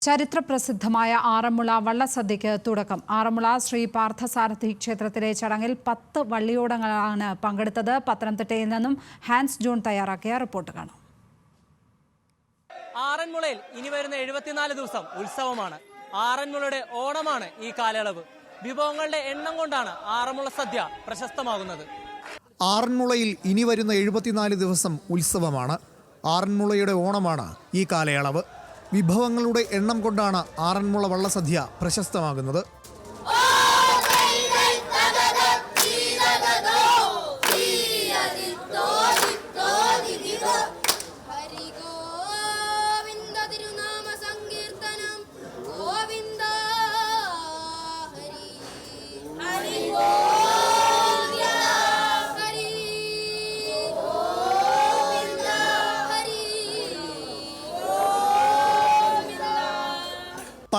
ചരിത്രപ്രസിദ്ധമായ ആറന്മുള വള്ളസദ്യയ്ക്ക് തുടക്കം. ആറന്മുള ശ്രീ പാർത്ഥസാരഥി ക്ഷേത്രത്തിലെ ചടങ്ങിൽ 10 വള്ളിയോടങ്ങളാണ് പങ്കെടുത്തത്. പത്തനംതിട്ടയിൽ നിന്നും ഹാൻസ് ജോൺ തയ്യാറാക്കിയ റിപ്പോർട്ട് കാണാം. ആറന്മുളയിൽ ഇനി വരുന്ന 74 ദിവസം ഉത്സവമാണ്. ആറന്മുളയുടെ ഓണമാണ് ഈ കാലയളവ്. വിഭവങ്ങളുടെ എണ്ണം കൊണ്ടാണ് ആറന്മുള സദ്യ പ്രശസ്തമാകുന്നത്. ആറന്മുളയിൽ ഇനി വരുന്ന 74 ദിവസം ഉത്സവമാണ്. ആറന്മുളയുടെ ഓണമാണ് ഈ കാലയളവ്. വിഭവങ്ങളുടെ എണ്ണം കൊണ്ടാണ് ആറന്മുള വള്ളസദ്യ പ്രശസ്തമാകുന്നത്.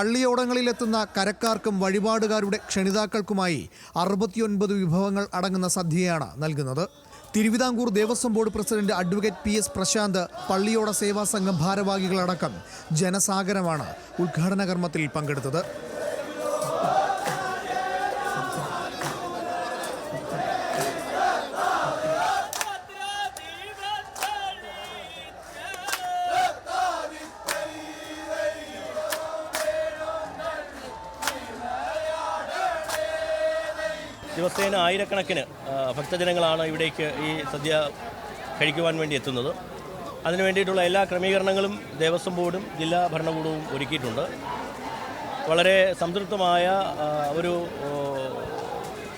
പള്ളിയോടങ്ങളിലെത്തുന്ന കരക്കാർക്കും വഴിപാടുകാരുടെ ക്ഷണിതാക്കൾക്കുമായി 69 വിഭവങ്ങൾ അടങ്ങുന്ന സദ്യയാണ് നൽകുന്നത്. Thiruvithamkoor Devaswom board president advocate PS Prashanth, പള്ളിയോട സേവാ സംഘം ഭാരവാഹികളടക്കം ജനസാഗരമാണ് ഉദ്ഘാടന കർമ്മത്തിൽ പങ്കെടുത്തത്. ദിവസേന ആയിരക്കണക്കിന് ഭക്തജനങ്ങളാണ് ഇവിടേക്ക് ഈ സദ്യ കഴിക്കുവാൻ വേണ്ടി എത്തുന്നത്. അതിനു വേണ്ടിയിട്ടുള്ള എല്ലാ ക്രമീകരണങ്ങളും ദേവസ്വം ബോർഡും ജില്ലാ ഭരണകൂടവും ഒരുക്കിയിട്ടുണ്ട്. വളരെ സംതൃപ്തമായ ഒരു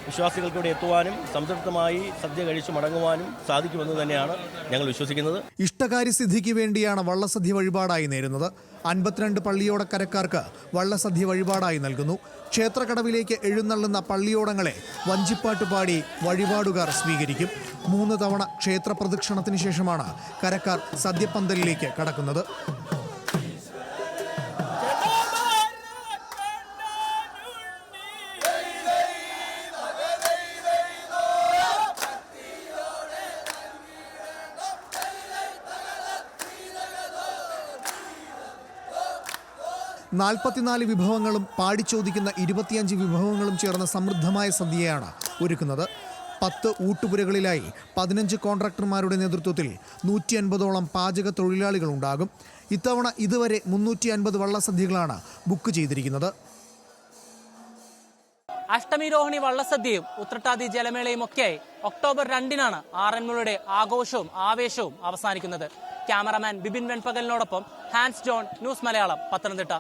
വിശ്വാസികൾക്ക് ഇവിടെ എത്തുവാനും സംതൃപ്തമായി സദ്യ കഴിച്ചു മടങ്ങുവാനും സാധിക്കുമെന്ന് തന്നെയാണ് ഞങ്ങൾ വിശ്വസിക്കുന്നത്. ഇഷ്ടകാര്യസിദ്ധിക്ക് വേണ്ടിയാണ് വള്ളസദ്യ വഴിപാടായി നേരുന്നത്. 52 പള്ളിയോടക്കരക്കാർക്ക് വള്ളസദ്യ വഴിപാടായി നൽകുന്നു. ക്ഷേത്രക്കടവിലേക്ക് എഴുന്നള്ളുന്ന പള്ളിയോടങ്ങളെ വഞ്ചിപ്പാട്ട് പാടി വഴിപാടുകാർ സ്വീകരിക്കും. 3 തവണ ക്ഷേത്ര പ്രദക്ഷിണത്തിന് ശേഷമാണ് കരക്കാർ സദ്യപ്പന്തലിലേക്ക് കടക്കുന്നത്. നാൽപ്പത്തിനാല് വിഭവങ്ങളും പാടിച്ചോദിക്കുന്ന 25 വിഭവങ്ങളും ചേർന്ന സമൃദ്ധമായ സദ്യയാണ് ഒരുക്കുന്നത്. 10 ഊട്ടുപുരകളിലായി 15 കോൺട്രാക്ടർമാരുടെ നേതൃത്വത്തിൽ 150ഓളം പാചക തൊഴിലാളികളുണ്ടാകും. ഇത്തവണ ഇതുവരെ 350 വള്ളസദ്യകളാണ് ബുക്ക് ചെയ്തിരിക്കുന്നത്. അഷ്ടമി രോഹിണി വള്ളസദ്യയും ഉത്രട്ടാതി ജലമേളയും ഒക്കെയായി ഒക്ടോബർ 2-നാണ് ആറന്മുളയുടെ ആഘോഷവും ആവേശവും അവസാനിക്കുന്നത്. ക്യാമറാമാൻ ബിബിൻ വെൺപകലിനോടൊപ്പം Hans John, news Malayalam, Pathanamthitta.